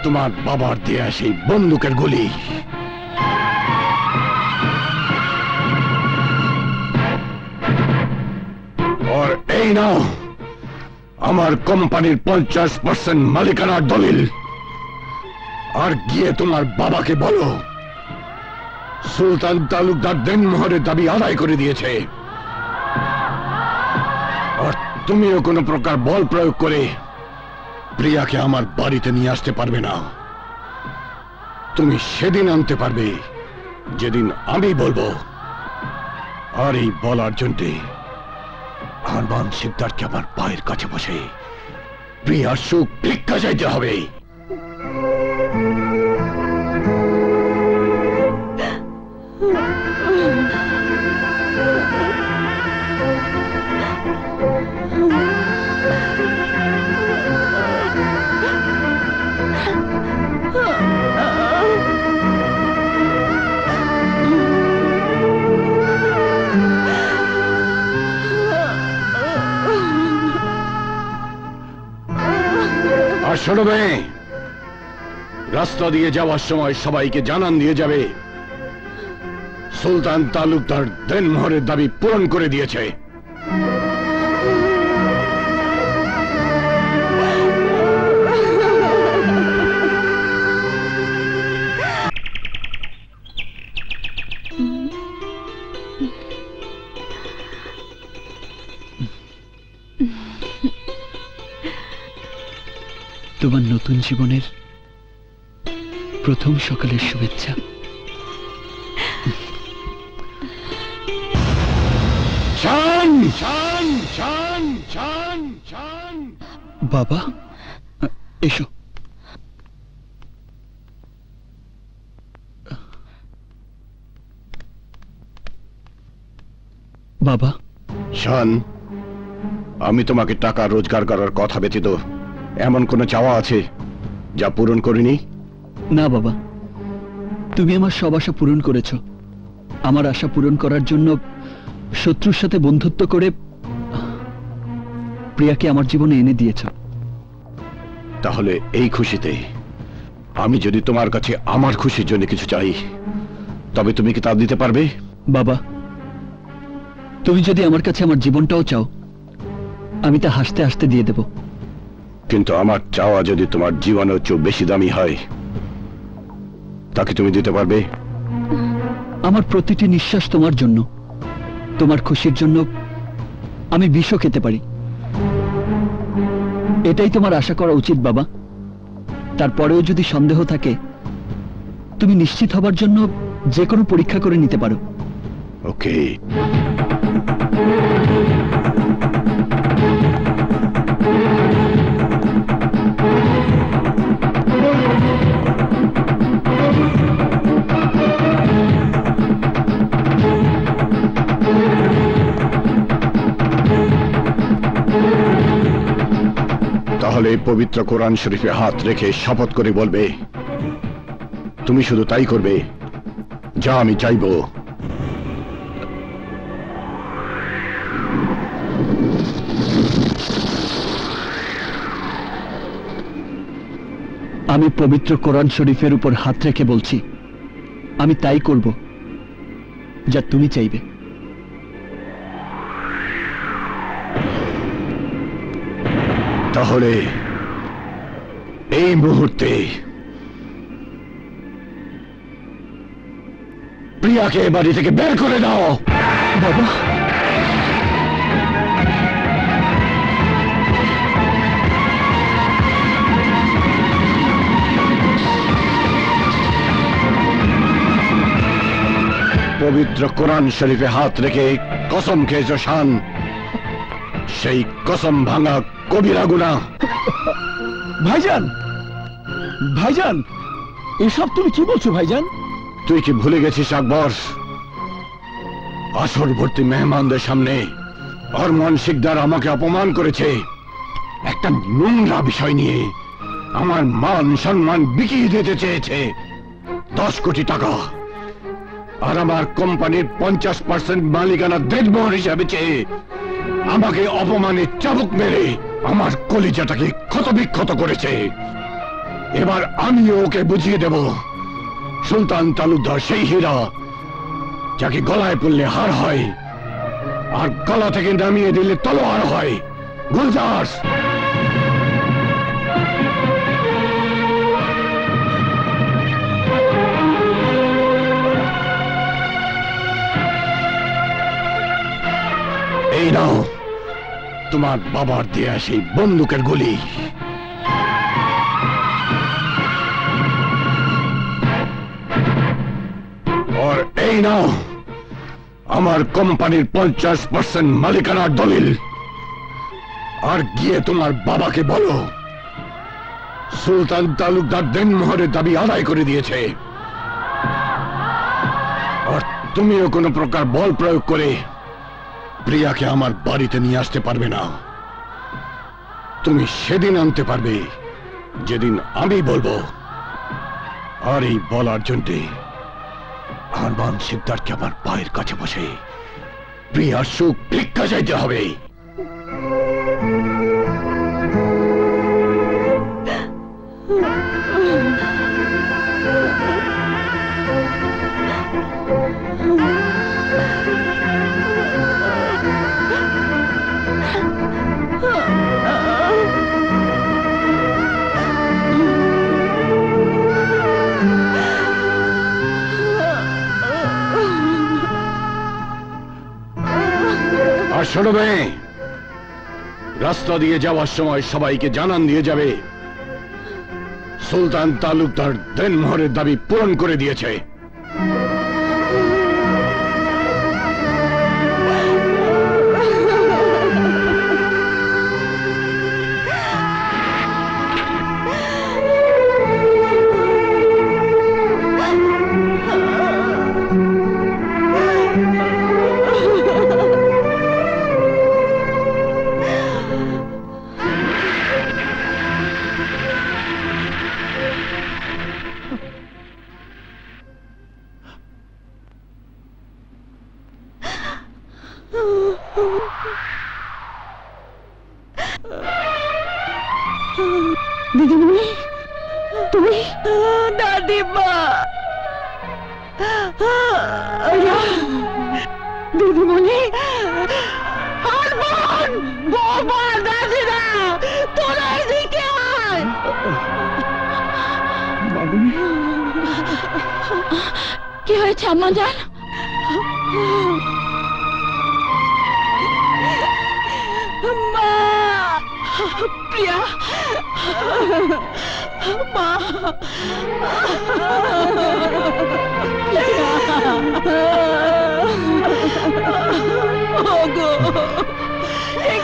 তোমার বাবার দেয়া সেই বন্দুকের গুলি। আর এই নাও আমার কোম্পানির 50% মালিকানার দলিল। আর গিয়ে তোমার বাবাকে বলো সুলতান তালুকদার দেনমোহরের দাবি আদায় করে দিয়েছে। আর তুমিও কোনো প্রকার বল প্রয়োগ করে প্রিয়াকে আমার বাড়িতে নিয়ে আসতে পারবে না। তুমি সেদিন আনতে পারবে যেদিন আমি বলবো। আর এই বলার জন্য আরমান শিকদারকে আমার পায়ের কাছে বসে প্রিয়ার সুখ ভিক্ষা চাইতে হবে। আর শোনো মেয়ে, রাস্তা দিয়ে যাওয়ার সময় সবাইকে জানান দিয়ে যাবে সুলতান তালুকদার দেনমোহরের দাবি পূরণ করে দিয়েছে। তোমার নতুন জীবনের প্রথম সকালের শুভেচ্ছা। বাবা এসো। বাবা শান, আমি তোমাকে টাকা রোজগার করার কথা ব্যতীত এমন কোনো চাওয়া আছে যা পূরণ করিনি? না বাবা, তুমি আমার সব আশা পূরণ করেছ। আমার আশা পূরণ করার জন্য শত্রুর সাথে বন্ধুত্ব করে প্রিয়াকে আমার জীবনে এনে দিয়েছ। তাহলে এই খুশিতে আমি যদি তোমার কাছে আমার খুশির জন্য কিছু চাই, তবে তুমি কি তা দিতে পারবে? বাবা, তুমি যদি আমার কাছে আমার জীবনটাও চাও, আমি তা হাসতে হাসতে দিয়ে দেব। কিন্তু আমার চাওয়া যদি তোমার জীবনের চেয়ে বেশি দামি হয়, তাকে তুমি দিতে পারবে? আমার প্রতিটি নিঃশ্বাস তোমার জন্য, তোমার খুশির জন্য আমি বিষও খেতে পারি। এটাই তোমার আশা করা উচিত বাবা। তারপরেও যদি সন্দেহ থাকে, তুমি নিশ্চিত হবার জন্য যে কোনো পরীক্ষা করে নিতে পারো। ওকে। তাহলে পবিত্র কোরআন শরীফে হাত রেখে শপথ করে বলবে, তুমি শুধু তাই করবে যা আমি চাইব। আমি পবিত্র কোরআন শরীফের উপর হাত রেখে বলছি, আমি তাই করব যা তুমি চাইবে। তাহলে এই মুহূর্তে প্রিয়াকে বাড়ি থেকে বের করে দাও। বাবা, পবিত্র কোরআন শরীফে হাত রেখে কসম খেয়েছ শান, সেই কসম ভাঙা কবিরা গুনাহ। ভাইজান, ভাইজান, এসব তুমি কি বলছো ভাইজান? তুই কি ভুলে গেছিস আকবর, আসর ভর্তি মেহমানদের সামনে আরমান শিকদার আমাকে অপমান করেছে একটা নোংরা বিষয় নিয়ে। আমার মান সম্মান বিকিয়ে দিতে চেয়েছে 10 কোটি টাকা, আর আমার কোম্পানির 50% মালিকানা দেনমোহর হিসাবে চেয়ে আমাকে অপমানে চাবুক মেরে আমার কলিজাটাকে ক্ষতবিক্ষত করেছে। এবার আমিও ওকে বুঝিয়ে দেব সুলতান তালুকদার সেই হীরা যাকে গলায় পড়লে হার হয় আর গলা থেকে নামিয়ে দিলে তলোয়ার হয়। গুলজার, এই নাও তোমার বাবার দেয়া সেই বন্দুকের গুলি। আর এই নাও আমার কোম্পানির 50% মালিকানার দলিল। আর গিয়ে তোমার বাবাকে বলো সুলতান তালুকদার দেনমোহরের দাবি আদায় করে দিয়েছে। আর তুমিও কোনো প্রকার বল প্রয়োগ করে প্রিয়াকে আমার বাড়িতে নিয়ে আসতে পারবে না। তুমি সেদিন আনতে পারবে যেদিন আমি বলবো। আর এই বলার জন্যে আরমান সিকদারকে আমার পায়ের কাছে বসে প্রিয়ার সুখ ভিক্ষা চাইতে হবে। আর শোনো মেয়ে, রাস্তা দিয়ে যাওয়ার সময় সবাইকে জানান দিয়ে যাবে সুলতান তালুকদার দেনমোহরের দাবি পূরণ করে দিয়েছে। দিদিমণি, তুমি? দাদিমা, দিদিমণি, আরমান, বাবা, দাদিরা, তোরা এদিকে আয়। কি হয়েছে আম্মা জান? মা, প্রিয়া, মা, ওগো,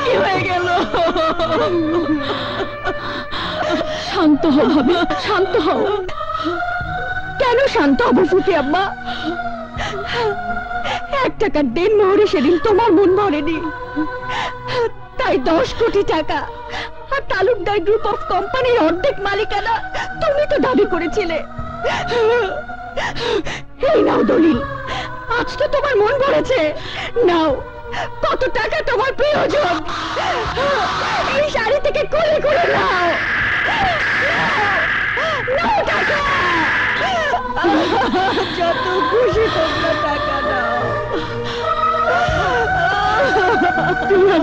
কি হয়ে গেল? শান্ত হও ভাবি, শান্ত হও। কেন শান্ত হবো ফুফি আম্মা? 1 টাকার দেনমোহরে সেদিন তোমার মন ভরেনি, তাই 10 কোটি টাকা আর তালুকদার গ্রুপ অফ কোম্পানির অর্ধেক মালিকানা তুমি তো দাবি করেছিলে। এই নাও দলিল, আজ তো তোমার মন ভরেছে। নাও, কত টাকা তোমার প্রয়োজন? এই শাড়ি থেকে কোলে করে নাও, নাও টাকা, যত খুশি তোমরা টাকা নাও।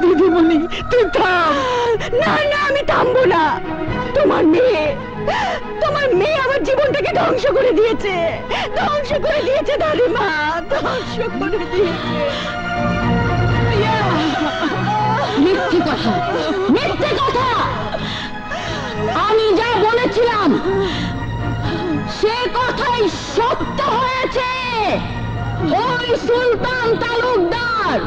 দিদিমণি, তুই থাম। না না, আমি থামবো না। তোমার মেয়ে আমার জীবনটাকে ধ্বংস করে দিয়েছে, ধ্বংস করে দিয়েছে দাদিমা, ধ্বংস করে দিয়েছে। মিথ্যে কথা, মিথ্যে কথা। আমি যা বলেছিলাম সে কথাই সত্য হয়েছে। ওই সুলতান তালুকদার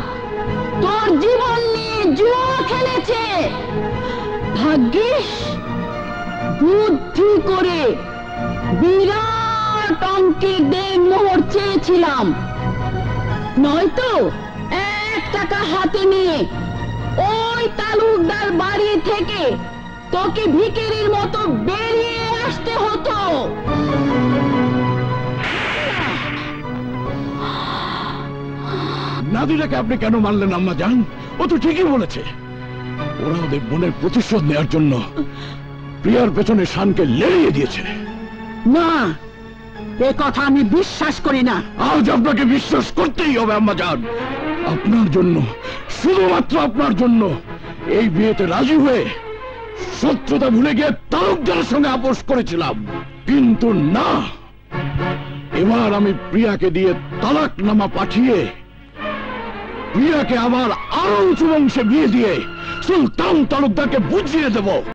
তোর জীবন নিয়ে জুয়া খেলেছে। ভাগ্যিস বুদ্ধি করে বিরাট অঙ্কের দেনমোহর চেয়েছিলাম, নয়তো 1 টাকা হাতে নিয়ে ওই তালুকদার বাড়ি থেকে তোকে ভিখারির মতো বেরিয়ে আসতে হতো। নাদিরাকে আপনি কেন মানলেন আম্মা জান? ও তো ঠিকই বলেছে। ওরা ওদের বোনের প্রতিশোধ নেওয়ার জন্য প্রিয়ার পেছনে শানকে লেড়িয়ে দিয়েছে। না, এ কথা আমি বিশ্বাস করি না। আজ আপনাকে বিশ্বাস করতেই হবে আম্মাজান। আপনার জন্য, শুধুমাত্র আপনার জন্য এই বিয়েতে রাজি হয়ে শত্রুতা ভুলে গিয়ে তালুকদারের সঙ্গে আপোষ করেছিলাম, কিন্তু না, এবার আমি প্রিয়াকে দিয়ে তালাকনামা পাঠিয়ে প্রিয়াকে আবার আরো উঁচু বংশে বিয়ে দিয়ে সুলতান তালুকদারকে বুঝিয়ে দেব